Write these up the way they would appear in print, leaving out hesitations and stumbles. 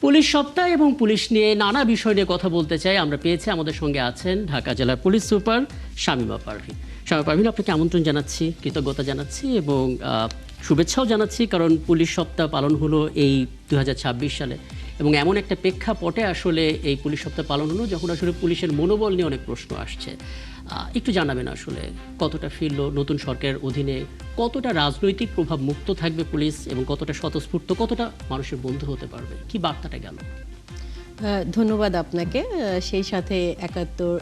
Police সপ্তাহ এবং police নিয়ে নানা বিষয় নিয়ে কথা বলতে চাই। আমরা পেয়েছি, আমাদের সঙ্গে আছেন ঢাকা জেলার পুলিশ সুপার শামীমা পারভীন। শামীমা পারভীন, আপনাকে আমন্ত্রণ জানাচ্ছি, কৃতজ্ঞতা জানাচ্ছি এবং শুভেচ্ছাও জানাচ্ছি, কারণ পুলিশ সপ্তাহ পালন হলো এই 2026 সালে এবং এমন একটা প্রেক্ষাপটে আসলে এই পুলিশ সপ্তাহ পালন হলো যখন আসলে পুলিশের মনোবল নিয়ে অনেক প্রশ্ন আসছে। একটু জানাবেন আসলে কতটা ফিরলো নতুন সরকারের অধীনে, কতটা রাজনৈতিক প্রভাব মুক্ত থাকবে পুলিশ এবং কতটা স্বতঃস্ফূর্ত, কতটা মানুষের বন্ধু হতে পারবে, কি বার্তাটা গেল? ধন্যবাদ আপনাকে। সেই সাথে ৭১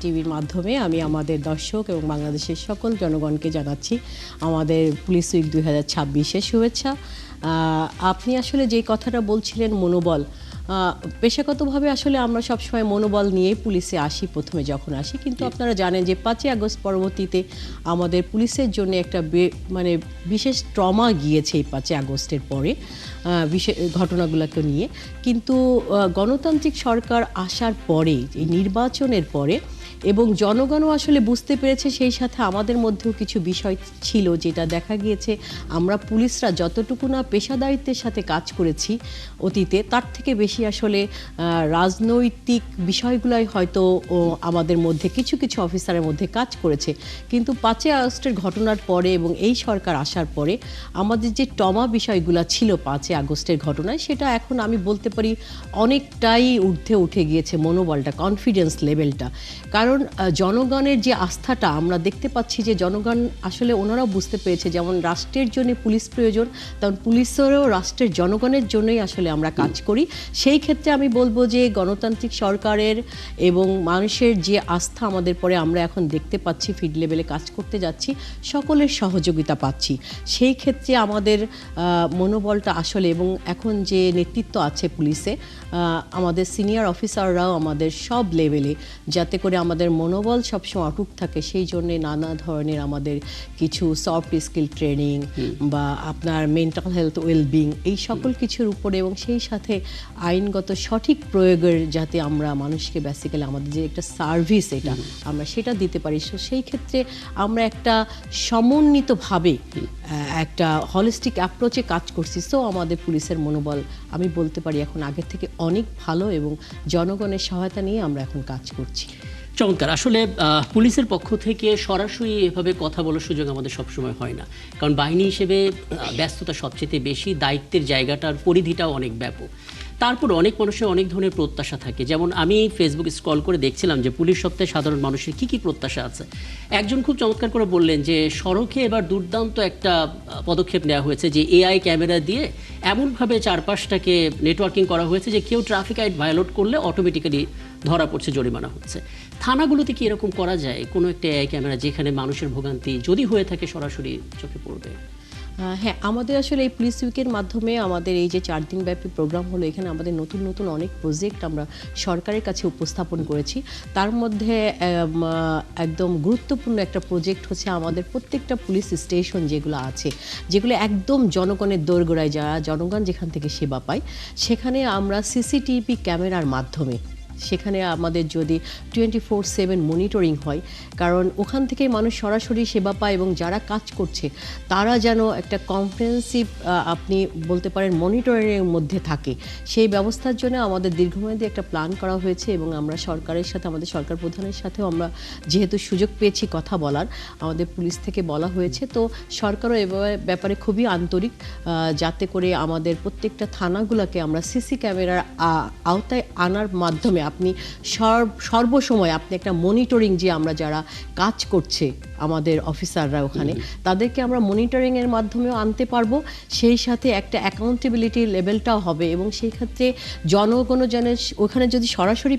টিভির মাধ্যমে আমি আমাদের দর্শক এবং বাংলাদেশের সকল জনগণকে জানাচ্ছি আমাদের পুলিশ উইক 2026-এর শুভেচ্ছা। আপনি আসলে যে কথাটা বলছিলেন মনোবল, পেশাগতভাবে আসলে আমরা সবসময় মনোবল নিয়েই পুলিশে আসি প্রথমে যখন আসি, কিন্তু আপনারা জানেন যে ৫ই আগস্ট পরবর্তীতে আমাদের পুলিশের জন্য একটা বিশেষ ট্রমা গিয়েছে এই ৫ই আগস্টের পরে বিশেষ ঘটনাগুলোকে নিয়ে। কিন্তু গণতান্ত্রিক সরকার আসার পরে, এই নির্বাচনের পরে, এবং জনগণও আসলে বুঝতে পেরেছে, সেই সাথে আমাদের মধ্যেও কিছু বিষয় ছিল যেটা দেখা গিয়েছে আমরা পুলিশরা যতটুকু না পেশাদারিত্বের সাথে কাজ করেছি অতীতে, তার থেকে বেশি আসলে রাজনৈতিক বিষয়গুলাই হয়তো আমাদের মধ্যে কিছু কিছু অফিসারের মধ্যে কাজ করেছে। কিন্তু ৫ই আগস্টের ঘটনার পরে এবং এই সরকার আসার পরে আমাদের যে ট্রমা বিষয়গুলো ছিল ৫ই আগস্টের ঘটনায়, সেটা এখন আমি বলতে পারি অনেকটাই ঊর্ধ্বে উঠে গিয়েছে মনোবলটা, কনফিডেন্স লেভেলটা। কারণ জনগণের যে আস্থাটা আমরা দেখতে পাচ্ছি, যে জনগণ আসলে ওনারাও বুঝতে পেরেছে যেমন রাষ্ট্রের জন্য পুলিশ প্রয়োজন, তেমন পুলিশেরও রাষ্ট্রের জনগণের জন্যই আসলে আমরা কাজ করি। সেই ক্ষেত্রে আমি বলবো যে গণতান্ত্রিক সরকারের এবং মানুষের যে আস্থা আমাদের পরে আমরা এখন দেখতে পাচ্ছি, ফিল্ড লেভেলে কাজ করতে যাচ্ছি, সকলের সহযোগিতা পাচ্ছি। সেই ক্ষেত্রে আমাদের মনোবলটা আসলে, এবং এখন যে নেতৃত্ব আছে পুলিশে, আমাদের সিনিয়র অফিসাররাও আমাদের সব লেভেলে, যাতে করে আমাদের মনোবল সবসময় অটুট থাকে, সেই জন্যে নানা ধরনের আমাদের কিছু সফট স্কিল ট্রেনিং বা আপনার মেন্টাল হেলথ ওয়েলবিং, এই সকল কিছুর উপরে, এবং সেই সাথে আইনগত সঠিক প্রয়োগের, যাতে আমরা মানুষকে বেসিক্যালি আমাদের যে একটা সার্ভিস এটা আমরা সেটা দিতে পারি। সেই ক্ষেত্রে আমরা একটা সমন্বিতভাবে একটা হলিস্টিক অ্যাপ্রোচে কাজ করছি। সো আমাদের পুলিশের মনোবল আমি বলতে পারি এখন আগের থেকে অনেক ভালো, এবং জনগণের সহায়তা নিয়ে আমরা এখন কাজ করছি। চমৎকার। আসলে পুলিশের পক্ষ থেকে সরাসরি এভাবে কথা বলার সুযোগ আমাদের সবসময় হয় না, কারণ বাহিনী হিসেবে ব্যস্ততা সবচেয়ে বেশি, দায়িত্বের জায়গাটার পরিধিটাও অনেক ব্যাপক। তারপর অনেক মানুষের অনেক ধরনের প্রত্যাশা থাকে। যেমন আমি ফেসবুক স্ক্রল করে দেখছিলাম যে পুলিশ সপ্তাহে সাধারণ মানুষের কী কী প্রত্যাশা আছে। একজন খুব চমৎকার করে বললেন যে সড়কে এবার দুর্দান্ত একটা পদক্ষেপ নেওয়া হয়েছে, যে এআই ক্যামেরা দিয়ে এমনভাবে চারপাশটাকে নেটওয়ার্কিং করা হয়েছে যে কেউ ট্রাফিক আইন ভায়োলেট করলে অটোমেটিক্যালি ধরা পড়ছে, জরিমানা হচ্ছে। থানাগুলোতে কি এরকম করা যায় কোনো একটা এআই ক্যামেরা, যেখানে মানুষের ভোগান্তি যদি হয়ে থাকে সরাসরি চোখে পড়বে? হ্যাঁ, আমাদের আসলে এই পুলিশ উইকের মাধ্যমে আমাদের এই যে 4 দিনব্যাপী প্রোগ্রাম হলো, এখানে আমাদের নতুন নতুন অনেক প্রজেক্ট আমরা সরকারের কাছে উপস্থাপন করেছি। তার মধ্যে একদম গুরুত্বপূর্ণ একটা প্রজেক্ট হচ্ছে আমাদের প্রত্যেকটা পুলিশ স্টেশন যেগুলো আছে, যেগুলো একদম জনগণের দোরগোড়ায়, যারা জনগণ যেখান থেকে সেবা পায়, সেখানে আমরা সিসিটিভি ক্যামেরার মাধ্যমে, সেখানে আমাদের যদি 24/7 মনিটরিং হয়, কারণ ওখান থেকে মানুষ সরাসরি সেবা পায় এবং যারা কাজ করছে তারা যেন একটা কম্প্রিহেনসিভ আপনি বলতে পারেন মনিটরিংয়ের মধ্যে থাকে, সেই ব্যবস্থার জন্য আমাদের দীর্ঘমেয়াদী একটা প্ল্যান করা হয়েছে। এবং আমরা সরকারের সাথে, আমাদের সরকার প্রধানের সাথেও আমরা যেহেতু সুযোগ পেয়েছি কথা বলার, আমাদের পুলিশ থেকে বলা হয়েছে, তো সরকারও এ ব্যাপারে খুবই আন্তরিক, যাতে করে আমাদের প্রত্যেকটা থানাগুলোকে আমরা সিসি ক্যামেরার আওতায় আনার মাধ্যমে আপনি সর্বসময় আপনি একটা মনিটরিং, যে আমরা যারা কাজ করছে আমাদের অফিসাররা ওখানে, তাদেরকে আমরা মনিটরিংয়ের মাধ্যমেও আনতে পারবো, সেই সাথে একটা অ্যাকাউন্টেবিলিটি লেভেলটাও হবে। এবং সেই ক্ষেত্রে জনগণও যেন ওখানে যদি সরাসরি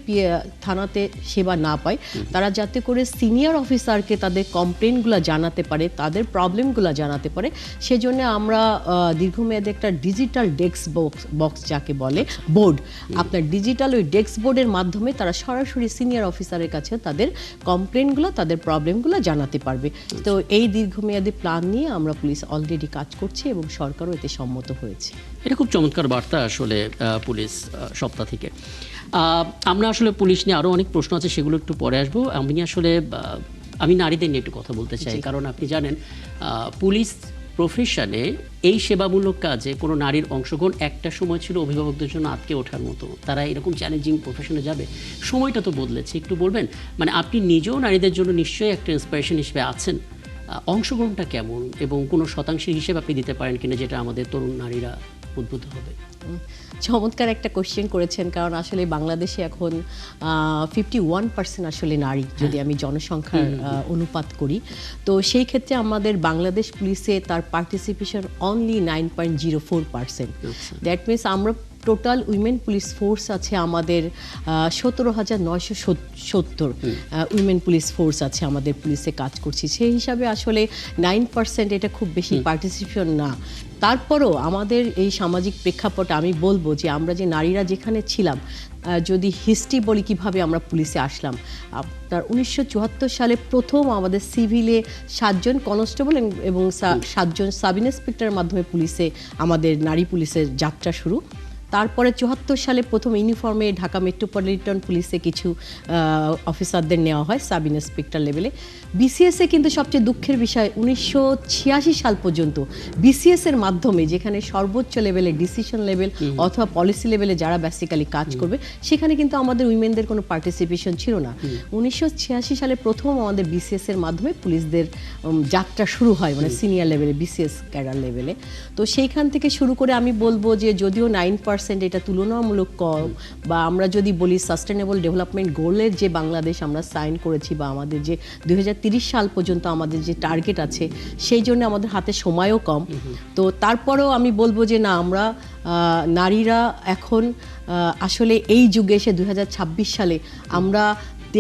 থানাতে সেবা না পায়, তারা যাতে করে সিনিয়র অফিসারকে তাদের কমপ্লেনগুলো জানাতে পারে, তাদের প্রবলেমগুলো জানাতে পারে। সেজন্য আমরা দীর্ঘমেয়াদে একটা ডিজিটাল ডেস্ক বক্স যাকে বলে বোর্ড, আপনার ডিজিটাল ওই ডেস্ক বোর্ডের মাধ্যমে তারা সরাসরি সিনিয়র অফিসারের কাছে তাদের কমপ্লেনগুলো, তাদের প্রবলেমগুলো জানাতে পারবে। তো এই দীর্ঘমেয়াদী প্ল্যান নিয়ে আমরা পুলিশ অলরেডি কাজ করছি এবং সরকারও এতে সম্মত হয়েছে। এটা খুব চমৎকার বার্তা আসলে পুলিশ সপ্তাহ থেকে। আমরা আসলে পুলিশ নিয়ে আরও অনেক প্রশ্ন আছে, সেগুলো একটু পরে আসবো। আমি নারীদের নিয়ে একটু কথা বলতে চাই, কারণ আপনি জানেন পুলিশ প্রফেশনে এই সেবামূলক কাজে কোনো নারীর অংশগ্রহণ একটা সময় ছিল অভিভাবকদের জন্য আটকে ওঠার মতো, তারা এরকম চ্যালেঞ্জিং প্রফেশনে যাবে, সময়টা তো বদলেছে, একটু বলবেন? মানে আপনি নিজেও নারীদের জন্য নিশ্চয়ই একটা ইন্সপিরেশন হিসেবে আছেন, অংশগ্রহণটা কেমন এবং কোনো শতাংশের হিসেবে আপনি দিতে পারেন কিনা যেটা আমাদের তরুণ নারীরা উদ্বুদ্ধ হবে? চমৎকার একটা কোশ্চেন করেছেন, কারণ আসলে বাংলাদেশে এখন 51% আসলে নারী, যদি আমি জনসংখ্যার অনুপাত করি। তো সেই ক্ষেত্রে আমাদের বাংলাদেশ পুলিশে তার পার্টিসিপেশন অনলি 9.04%। দ্যাট মিনস আমরা টোটাল উইমেন পুলিশ ফোর্স আছে আমাদের 17,970 উইমেন পুলিশ ফোর্স আছে আমাদের পুলিশে কাজ করছি। সেই হিসাবে আসলে 9% এটা খুব বেশি পার্টিসিপেশন না। তারপরও আমাদের এই সামাজিক প্রেক্ষাপটে আমি বলবো যে আমরা যে নারীরা যেখানে ছিলাম, যদি হিস্ট্রি বলি কিভাবে আমরা পুলিশে আসলাম, আপনার 1974 সালে প্রথম আমাদের সিভিলে 7 জন কনস্টেবল এবং 7 জন সাব ইন্সপেক্টরের মাধ্যমে পুলিশে আমাদের নারী পুলিশের যাত্রা শুরু। তারপরে 74 সালে প্রথম ইউনিফর্মে ঢাকা মেট্রোপলিটন পুলিশে কিছু অফিসারদের নেওয়া হয় সাব ইন্সপেক্টর লেভেলে। বিসিএসে কিন্তু সবচেয়ে দুঃখের বিষয় 1986 সাল পর্যন্ত বিসিএসের মাধ্যমে, যেখানে সর্বোচ্চ লেভেলে ডিসিশন লেভেল অথবা পলিসি লেভেলে যারা বেসিক্যালি কাজ করবে, সেখানে কিন্তু আমাদের উইমেনদের কোনো পার্টিসিপেশন ছিল না। 1986 সালে প্রথম আমাদের বিসিএস এর মাধ্যমে পুলিশদের যাত্রা শুরু হয়, মানে সিনিয়র লেভেলে বিসিএস ক্যাডার লেভেলে। তো সেইখান থেকে শুরু করে আমি বলবো যে যদিও 9% এটা তুলনামূলক কম, বা আমরা যদি বলি সাস্টেনেবল ডেভেলপমেন্ট গোলের যে বাংলাদেশ আমরা সাইন করেছি, বা আমাদের যে 2030 সাল পর্যন্ত আমাদের যে টার্গেট আছে, সেই জন্য আমাদের হাতে সময়ও কম। তো তারপরেও আমি বলবো যে না, আমরা নারীরা এখন আসলে এই যুগে এসে 2026 সালে আমরা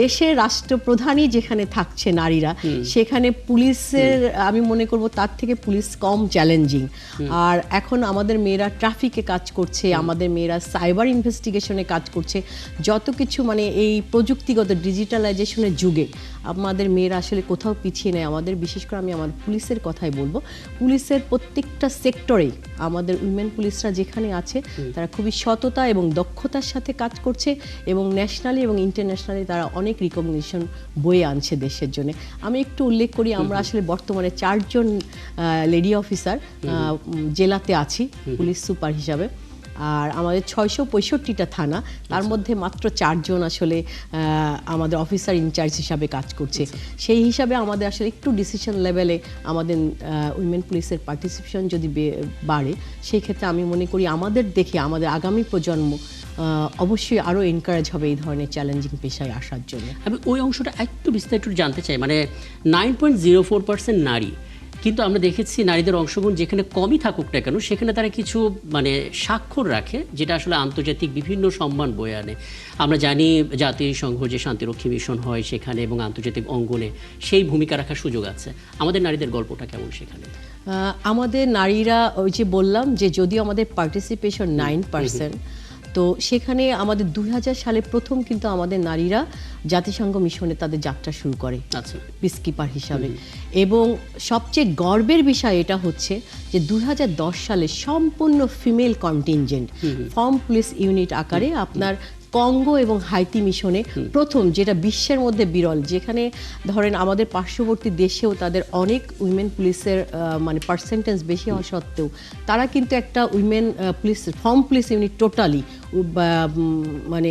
দেশের রাষ্ট্রপ্রধানই যেখানে থাকছে নারীরা, সেখানে পুলিশের আমি মনে করব তার থেকে পুলিশ কম চ্যালেঞ্জিং। আর এখন আমাদের মেয়েরা ট্রাফিকে কাজ করছে, আমাদের মেয়েরা সাইবার ইনভেস্টিগেশনে কাজ করছে, যত কিছু মানে এই প্রযুক্তিগত ডিজিটালাইজেশনের যুগে আমাদের মেয়েরা আসলে কোথাও পিছিয়ে নেই। আমাদের বিশেষ করে আমি আমার পুলিশের কথাই বলবো, পুলিশের প্রত্যেকটা সেক্টরেই আমাদের উইমেন পুলিশরা যেখানে আছে তারা খুবই সততা এবং দক্ষতার সাথে কাজ করছে, এবং ন্যাশনালি এবং ইন্টারন্যাশনালি তারা অনেক রিকগনিশন বয়ে আনছে দেশের জন্য। আমি একটু উল্লেখ করি, আমরা আসলে বর্তমানে 4 জন লেডি অফিসার জেলাতে আছি পুলিশ সুপার হিসাবে, আর আমাদের 665টা থানা, তার মধ্যে মাত্র 4 জন আসলে আমাদের অফিসার ইনচার্জ হিসাবে কাজ করছে। সেই হিসাবে আমাদের আসলে একটু ডিসিশন লেভেলে আমাদের উইমেন পুলিশের পার্টিসিপেশন যদি বাড়ে, সেই ক্ষেত্রে আমি মনে করি আমাদের দেখে আমাদের আগামী প্রজন্ম অবশ্যই আরও এনকারেজ হবে এই ধরনের চ্যালেঞ্জিং পেশায় আসার জন্য। আমি ওই অংশটা একটু বিস্তারিত জানতে চাই। মানে 9.04% নারী, কিন্তু আমরা দেখেছি নারীদের অংশগ্রহণ যেখানে কমই থাকুক না কেন, সেখানে তারা কিছু মানে স্বাক্ষর রাখে, যেটা আসলে আন্তর্জাতিক বিভিন্ন সম্মান বয়ে আনে। আমরা জানি জাতিসংঘ যে শান্তিরক্ষী মিশন হয় সেখানে, এবং আন্তর্জাতিক অঙ্গনে সেই ভূমিকা রাখার সুযোগ আছে। আমাদের নারীদের গল্পটা কেমন সেখানে? আমাদের নারীরা, ওই যে বললাম যে যদিও আমাদের পার্টিসিপেশন 9%, তো সেখানে আমাদের 2000 সালে প্রথম কিন্তু আমাদের নারীরা জাতিসংঘ মিশনে তাদের যাত্রা শুরু করে পিসকিপার হিসাবে। এবং সবচেয়ে গর্বের বিষয় এটা হচ্ছে যে 2010 সালে সম্পূর্ণ female contingent form police unit আকারে আপনার কঙ্গো এবং হাইতি মিশনে প্রথম, যেটা বিশ্বের মধ্যে বিরল, যেখানে ধরেন আমাদের পার্শ্ববর্তী দেশেও তাদের অনেক উইমেন পুলিশের মানে পার্সেন্টেজ বেশি হওয়া সত্ত্বেও তারা কিন্তু একটা women police form police unit totally মানে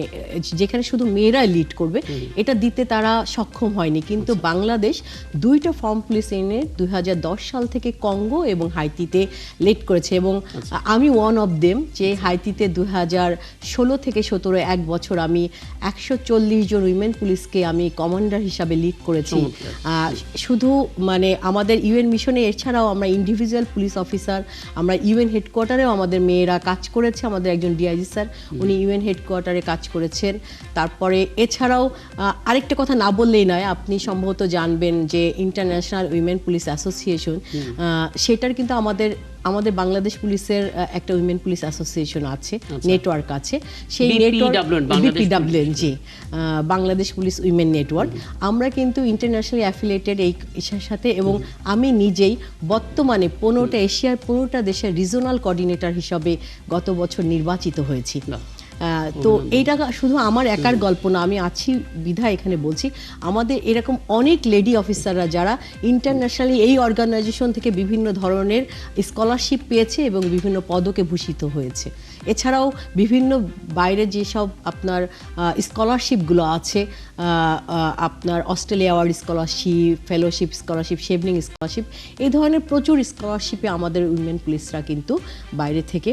যেখানে শুধু মেয়েরাই লিড করবে, এটা দিতে তারা সক্ষম হয়নি। কিন্তু বাংলাদেশ 2টা ফর্ম পুলিশ ইউনিট 2010 সাল থেকে কঙ্গো এবং হাইতিতে লিড করেছে, এবং আমি ওয়ান অফ দেম, যে হাইতিতে 2016 থেকে 17 এক বছর আমি 140 জন উইমেন পুলিশকে আমি কমান্ডার হিসাবে লিড করেছি। শুধু মানে আমাদের ইউএন মিশনে, এছাড়াও আমরা ইন্ডিভিজুয়াল পুলিশ অফিসার, আমরা ইউএন হেডকোয়ার্টারেও আমাদের মেয়েরা কাজ করেছে। আমাদের একজন ডিআইজি স্যার, উনি ইউএন হেডকোয়ার্টারে কাজ করেছেন। তারপরে এছাড়াও আরেকটা কথা না বললেই নয়, আপনি সম্ভবত জানবেন যে ইন্টারন্যাশনাল উইমেন পুলিশ অ্যাসোসিয়েশন, সেটার কিন্তু আমাদের বাংলাদেশ পুলিশের একটা উইমেন পুলিশ অ্যাসোসিয়েশন আছে, নেটওয়ার্ক আছে। সেই নেটওয়ার্ক জি বাংলাদেশ পুলিশ উইমেন নেটওয়ার্ক, আমরা কিন্তু ইন্টারন্যাশনালি অ্যাফিলিয়েটেড এই ইসের সাথে, এবং আমি নিজেই বর্তমানে 15টা এশিয়ার 15টা দেশের রিজনাল কোঅর্ডিনেটর হিসাবে গত বছর নির্বাচিত হয়েছি। তো এইটা শুধু আমার একার গল্প না, আমি আছি বিধায় এখানে বলছি, আমাদের এরকম অনেক লেডি অফিসাররা যারা ইন্টারন্যাশনালি এই অর্গানাইজেশন থেকে বিভিন্ন ধরনের স্কলারশিপ পেয়েছে এবং বিভিন্ন পদকে ভূষিত হয়েছে। এছাড়াও বিভিন্ন বাইরে যেসব আপনার স্কলারশিপগুলো আছে, আপনার Australia award scholarship, fellowship scholarship, Chevening scholarship, এই ধরনের প্রচুর স্কলারশিপে আমাদের উইমেন পুলিশরা কিন্তু বাইরে থেকে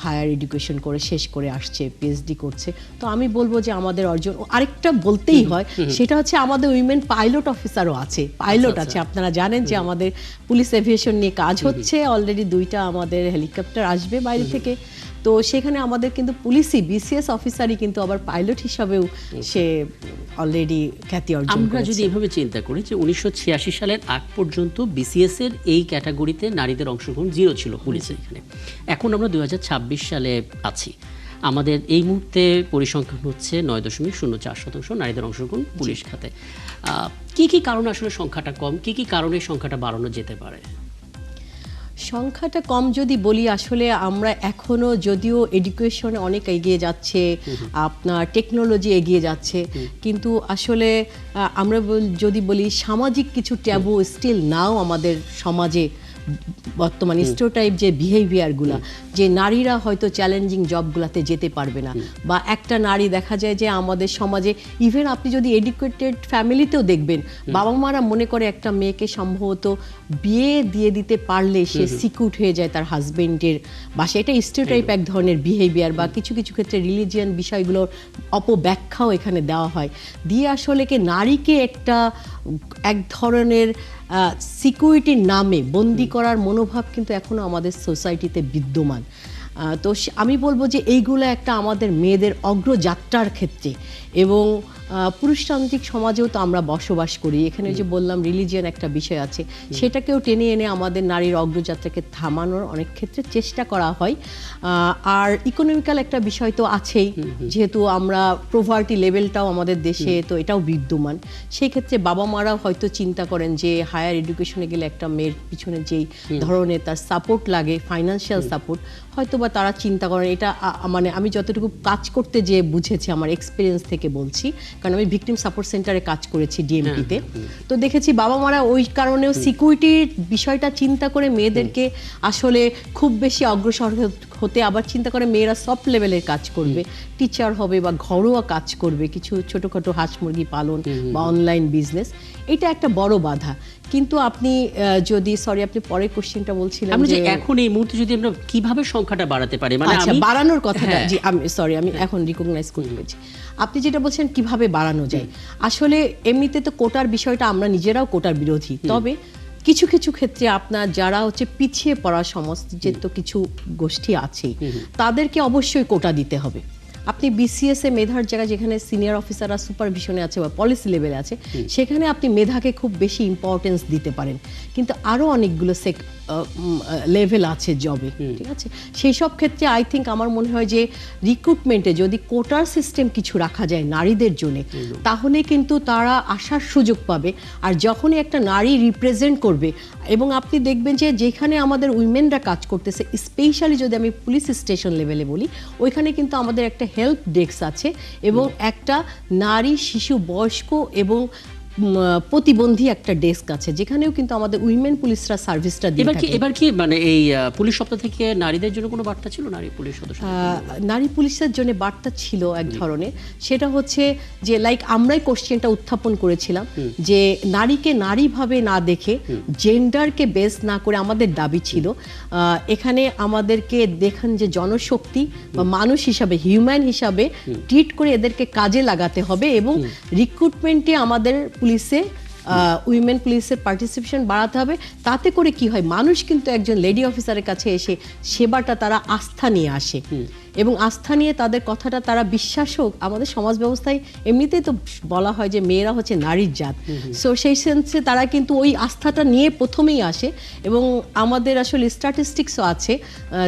হায়ার এডুকেশন করে শেষ করে আসছে, পিএইচডি করছে। তো আমি বলবো যে আমাদের অর্জন, আরেকটা বলতেই হয়, সেটা হচ্ছে আমাদের উইমেন পাইলট অফিসারও আছে, পাইলট আছে। আপনারা জানেন যে আমাদের পুলিশ এভিয়েশন নিয়ে কাজ হচ্ছে, অলরেডি 2টা আমাদের হেলিকপ্টার আসবে বাইরে থেকে। তো সেখানে আমাদের কিন্তু পুলিশই বিসিএস অফিসারই কিন্তু আবার পাইলট হিসাবেও সে অলরেডি খ্যাতি অর্জন করেছে। আমরা যদি এভাবে চিন্তা করি যে 1986 সালের আগ পর্যন্ত বিসিএস এর এই ক্যাটাগরিতে নারীদের অংশগ্রহণ 0 ছিল পুলিশের এখানে। এখন আমরা 2026 সালে আছি, আমাদের এই মুহূর্তে পরিসংখ্যান হচ্ছে 9.04% নারীদের অংশগ্রহণ পুলিশ খাতে। কি কি কারণে আসলে সংখ্যাটা কম, কি কি কারণে সংখ্যাটা বাড়ানো যেতে পারে? সংখ্যাটা কম যদি বলি, আসলে আমরা এখনো যদিও এডুকেশনে অনেক এগিয়ে যাচ্ছে, আপনার টেকনোলজি এগিয়ে যাচ্ছে, কিন্তু আসলে আমরা যদি বলি সামাজিক কিছু ট্যাবু স্টিল নাও আমাদের সমাজে বর্তমানে স্টেরিওটাইপ যে বিহেভিয়ারগুলো, যে নারীরা হয়তো চ্যালেঞ্জিং জবগুলোতে যেতে পারবে না, বা একটা নারী দেখা যায় যে আমাদের সমাজে, ইভেন আপনি যদি এডুকেটেড ফ্যামিলিতেও দেখবেন, বাবা মারা মনে করে একটা মেয়েকে সম্ভবত বিয়ে দিয়ে দিতে পারলে সে সিকিউর হয়ে যায় তার হাজবেন্ডের বাসায়। এটা স্টেরিওটাইপ এক ধরনের বিহেভিয়ার, বা কিছু কিছু ক্ষেত্রে রিলিজিয়ান বিষয়গুলোর অপব্যাখ্যাও এখানে দেওয়া হয়, দিয়ে আসলে নারীকে এক ধরনের সিকিউরিটির নামে বন্দি করার মনোভাব কিন্তু এখনো আমাদের সোসাইটিতে বিদ্যমান। তো আমি বলবো যে এইগুলো একটা আমাদের মেয়েদের অগ্রযাত্রার ক্ষেত্রে, এবং পুরুষতান্ত্রিক সমাজেও তো আমরা বসবাস করি, এখানে যে বললাম রিলিজিয়ান একটা বিষয় আছে, সেটাকেও টেনে এনে আমাদের নারীর অগ্রযাত্রাকে থামানোর অনেক ক্ষেত্রে চেষ্টা করা হয়। আর ইকোনমিক্যাল একটা বিষয় তো আছেই, যেহেতু আমরা প্রভার্টি লেভেলটাও আমাদের দেশে তো এটাও বিদ্যমান, সেই ক্ষেত্রে বাবা মারাও হয়তো চিন্তা করেন যে হায়ার এডুকেশনে গেলে একটা মেয়ের পিছনে যেই ধরনের তার সাপোর্ট লাগে, ফাইন্যান্সিয়াল সাপোর্ট, হয়তো বা তারা চিন্তা করেন। এটা মানে আমি যতটুকু কাজ করতে যে বুঝেছি, আমার এক্সপিরিয়েন্স থেকে বলছি, কারণ আমি ভিকটিম সাপোর্ট সেন্টারে কাজ করেছি ডিএমপিতে, তো দেখেছি বাবা মারা ওই কারণেও সিকিউরিটির বিষয়টা চিন্তা করে মেয়েদেরকে আসলে খুব বেশি অগ্রসর হতে, আবার চিন্তা করে মেয়েরা সফট লেভেলের কাজ করবে, টিচার হবে বা ঘরোয়া কাজ করবে, কিছু ছোটোখাটো হাঁস মুরগি পালন বা অনলাইন বিজনেস, এটা একটা বড় বাধা। কিন্তু আপনি যদি আপনি পরের কোশ্চেনটা বলছিলেন যে এখন এই মুহূর্তে যদি আমরা কিভাবে সংখ্যাটা বাড়াতে পারি, মানে বাড়ানোর কথাটা, জি আমি এখন রিকগনাইজ করতে পেরেছি। আপনি যেটা বলছেন কিভাবে বাড়ানো যায়, আসলে এমনিতে তো কোটার বিষয়টা আমরা নিজেরাও কোটার বিরোধী, তবে কিছু কিছু ক্ষেত্রে আপনার যারা হচ্ছে পিছিয়ে পড়া সমাজ, যে তো কিছু গোষ্ঠী আছেই, তাদেরকে অবশ্যই কোটা দিতে হবে। আপনি বিসিএস এ মেধার জায়গায় যেখানে সিনিয়র অফিসাররা সুপারভিশনে আছে বা পলিসি লেভেলে আছে, সেখানে আপনি মেধাকে খুব বেশি ইম্পর্টেন্স দিতে পারেন, কিন্তু আরও অনেকগুলো লেভেল আছে জবে, ঠিক আছে? সেই সব ক্ষেত্রে আই থিঙ্ক আমার মনে হয় যে রিক্রুটমেন্টে যদি কোটার সিস্টেম কিছু রাখা যায় নারীদের জন্য, তাহলে কিন্তু তারা আসার সুযোগ পাবে। আর যখনই একটা নারী রিপ্রেজেন্ট করবে, এবং আপনি দেখবেন যে যেখানে আমাদের উইমেনরা কাজ করতেছে, স্পেশালি যদি আমি পুলিশ স্টেশন লেভেলে বলি, ওইখানে কিন্তু আমাদের একটা হেল্প ডেস্ক আছে, এবং একটা নারী, শিশু, বয়স্ক এবং প্রতিবন্ধী একটা ডেস্ক আছে, যেখানেও কিন্তু আমাদের উইমেন পুলিশরা সার্ভিসটা দিয়ে থাকে। এবার কি মানে এই পুলিশ সপ্তাহ থেকে নারীদের জন্য কোনো বার্তা ছিল? নারী পুলিশ সদস্য, নারী পুলিশের জন্য বার্তা ছিল এক ধরনের, সেটা হচ্ছে যে আমরাই কোশ্চেনটা উত্থাপন করেছিলাম যে নারীকে নারীভাবে না দেখে, জেন্ডারকে বেস না করে আমাদের দাবি ছিল এখানে আমাদেরকে দেখেন যে জনশক্তি বা মানুষ হিসাবে, হিউম্যান হিসাবে ট্রিট করে এদেরকে কাজে লাগাতে হবে, এবং রিক্রুটমেন্টে আমাদের পুলিশে উইমেন পুলিশের পার্টিসিপেশন বাড়াতে হবে। তাতে করে কি হয়, মানুষ কিন্তু একজন লেডি অফিসারের কাছে এসে সেবাটা তারা আস্থা নিয়ে আসে, এবং আস্থা নিয়ে তাদের কথাটা তারা বিশ্বাসও, আমাদের সমাজ ব্যবস্থায় এমনিতেই তো বলা হয় যে মেয়েরা হচ্ছে নারীর জাত, সো সেই সেন্সে তারা কিন্তু ওই আস্থাটা নিয়ে প্রথমেই আসে। এবং আমাদের আসলে স্ট্যাটিস্টিক্সও আছে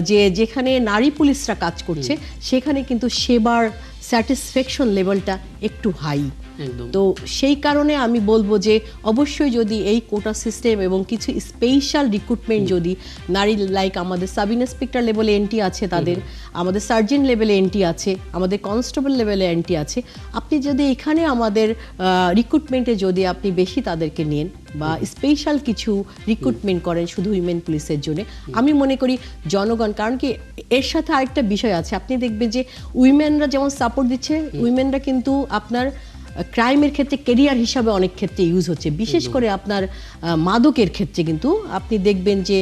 যে যেখানে নারী পুলিশরা কাজ করছে, সেখানে কিন্তু সেবার স্যাটিসফ্যাকশন লেভেলটা একটু হাই, একদম। তো সেই কারণে আমি বলবো যে অবশ্যই যদি এই কোটা সিস্টেম এবং কিছু স্পেশাল রিক্রুটমেন্ট যদি নারী, লাইক আমাদের সাব ইন্সপেক্টর লেভেলে এনটি আছে, তাদের আমাদের সার্জেন্ট লেভেলে এনটি আছে, আমাদের কনস্টেবল লেভেলে এনটি আছে, আপনি যদি এখানে আমাদের রিক্রুটমেন্টে যদি আপনি বেশি তাদেরকে নেন বা স্পেশাল কিছু রিক্রুটমেন্ট করেন শুধু উইমেন পুলিশের জন্য, আমি মনে করি জনগণ, কারণ কি এর সাথে আরেকটা বিষয় আছে, আপনি দেখবেন যে উইমেনরা যেমন সাপোর্ট দিচ্ছে, উইমেনরা কিন্তু আপনার ক্রাইমের ক্ষেত্রে কেরিয়ার হিসাবে অনেক ক্ষেত্রে ইউজ হচ্ছে, বিশেষ করে আপনার মাদকের ক্ষেত্রে কিন্তু আপনি দেখবেন যে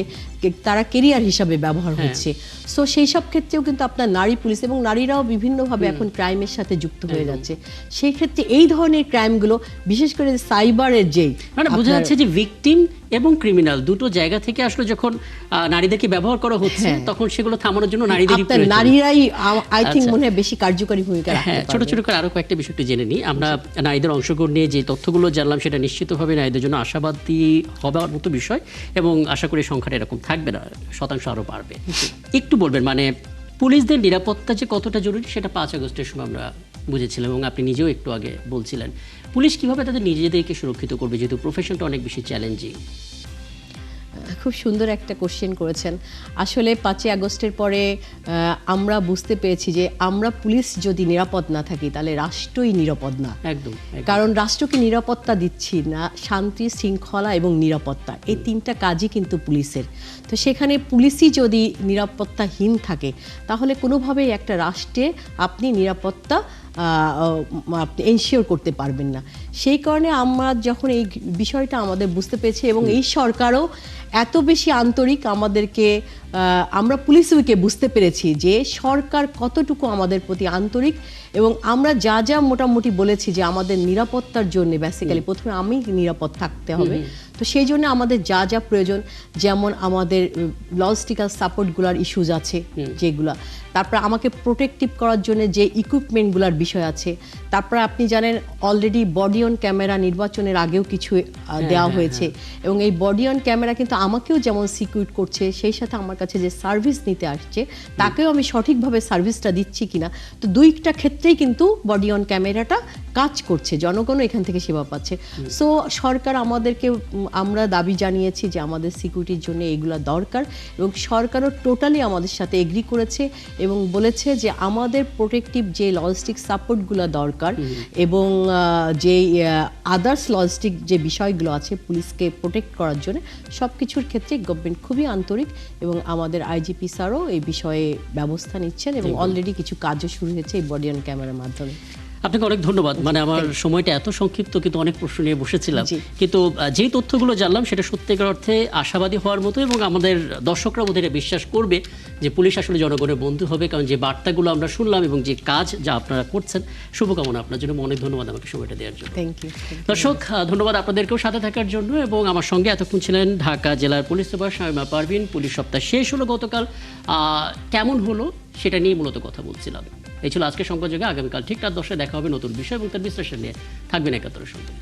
তারা কেরিয়ার হিসাবে ব্যবহার হচ্ছে। সো সেই সব ক্ষেত্রেও কিন্তু আপনার নারী পুলিশ এবং নারীরাও বিভিন্নভাবে এখন ক্রাইমের সাথে যুক্ত হয়ে যাচ্ছে। সেই ক্ষেত্রে এই ধরনের ক্রাইমগুলো বিশেষ করে সাইবারের যেই মানে বোঝা যাচ্ছে যে ভিকটিম এবং ক্রিমিনাল দুটো জায়গা থেকে আসলে যখন নারীদেরকে ব্যবহার করা হচ্ছে তখন সেগুলো থামানোর জন্য নারীদেরই আপনার প্রয়োজন। নারীরাই আই থিংক মনে হয় বেশি কার্যকরী ভূমিকা রাখতে হ্যাঁ, ছোট পারবে। ছোট করে আরো কয়েকটা বিষয় একটু জেনে নিই। আমরা নারীদের অংশগ্রহণ নিয়ে যে তথ্যগুলো জানলাম সেটা নিশ্চিতভাবে নারীদের জন্য আশাবাদী হবার মতো বিষয়, এবং আশা করি সংখ্যাটা এরকম থাকবে না, শতাংশ আরো বাড়বে। একটু বলবেন মানে পুলিশদের নিরাপত্তা যে কতটা জরুরি সেটা 5 আগস্টের সময় আমরা বুঝেছিলাম, এবং আপনি নিজেও একটু আগে বলছিলেন পুলিশ কিভাবে তাদের নিজেদেরকে সুরক্ষিত করবে, যেহেতু প্রফেশনটা অনেক বেশি চ্যালেঞ্জিং। খুব সুন্দর একটা কোশ্চেন করেছেন। আসলে 5ই আগস্টের পরে আমরা বুঝতে পেরেছি যে আমরা পুলিশ যদি নিরাপদ না থাকি তাহলে রাষ্ট্রই নিরাপদ না। একদম। কারণ রাষ্ট্রকে নিরাপত্তা দিচ্ছি না, শান্তি, শৃঙ্খলা এবং নিরাপত্তা, এই তিনটা কাজই কিন্তু পুলিশের। তো সেখানে পুলিশই যদি নিরাপত্তাহীন থাকে তাহলে কোনোভাবেই একটা রাষ্ট্রে আপনি নিরাপত্তা আপনি এনশিওর করতে পারবেন না। সেই কারণে আমরা যখন এই বিষয়টা আমাদের বুঝতে পেরেছি এবং এই সরকারও এত বেশি আন্তরিক আমাদেরকে, আমরা পুলিশ উইকে বুঝতে পেরেছি যে সরকার কতটুকু আমাদের প্রতি আন্তরিক, এবং আমরা যা যা মোটামুটি বলেছি যে আমাদের নিরাপত্তার জন্য বেসিক্যালি প্রথমে আমি নিরাপদ থাকতে হবে, তো সেই জন্য আমাদের যা যা প্রয়োজন, যেমন আমাদের লজিস্টিক্যাল সাপোর্টগুলোর ইস্যুজ আছে যেগুলা, তারপর আমাকে প্রোটেক্টিভ করার জন্য যে ইকুইপমেন্টগুলোর বিষয় আছে, তারপর আপনি জানেন অলরেডি বডি অন ক্যামেরা নির্বাচনের আগেও কিছু দেওয়া হয়েছে, এবং এই বডি অন ক্যামেরা কিন্তু আমাকেও যেমন সিকিউর করছে, সেই সাথে আমার কাছে যে সার্ভিস নিতে আসছে তাকেও আমি সঠিকভাবে সার্ভিসটা দিচ্ছি কিনা, তো দুইটা ক্ষেত্রেই কিন্তু বডি অন ক্যামেরাটা কাজ করছে, জনগণও এখান থেকে সেবা পাচ্ছে। সো সরকার আমাদেরকে, আমরা দাবি জানিয়েছি যে আমাদের সিকিউরিটির জন্য এগুলো দরকার, এবং সরকারও টোটালি আমাদের সাথে এগ্রি করেছে এবং বলেছে যে আমাদের প্রোটেক্টিভ যে লজিস্টিক সাপোর্টগুলো দরকার এবং যে আদার্স লজিস্টিক যে বিষয়গুলো আছে পুলিশকে প্রোটেক্ট করার জন্য, সব কিছুর ক্ষেত্রে গভর্নমেন্ট খুবই আন্তরিক, এবং আমাদের আইজিপি স্যারও এই বিষয়ে ব্যবস্থা নিচ্ছেন এবং অলরেডি কিছু কাজও শুরু হয়েছে এই বডি অন ক্যামেরার মাধ্যমে। আপনাকে অনেক ধন্যবাদ। মানে আমার সময়টা এত সংক্ষিপ্ত, কিন্তু অনেক প্রশ্ন নিয়ে বসেছিলাম, কিন্তু যেই তথ্যগুলো জানলাম সেটা সত্যিকার অর্থে আশাবাদী হওয়ার মতো, এবং আমাদের দর্শকরা বোধহয় বিশ্বাস করবে যে পুলিশ আসলে জনগণের বন্ধু হবে, কারণ যে বার্তাগুলো আমরা শুনলাম এবং যে কাজ যা আপনারা করছেন, শুভকামনা আপনার জন্য। অনেক ধন্যবাদ আমাকে সময়টা দেওয়ার জন্য। থ্যাংক ইউ দর্শক, ধন্যবাদ আপনাদেরকেও সাথে থাকার জন্য, এবং আমার সঙ্গে এতক্ষণ ছিলেন ঢাকা জেলার police super Shamima Parveen. Police সপ্তাহ শেষ হলো গতকাল, কেমন হলো সেটা নিয়ে মূলত কথা বলছিলাম। এই ছিল আজকের সংবাদযোগে। আগামীকাল ঠিক রাত 10টায় দেখা হবে নতুন বিষয় এবং তার বিশ্লেষণ নিয়ে। থাকবেন একাত্তরের সঙ্গে।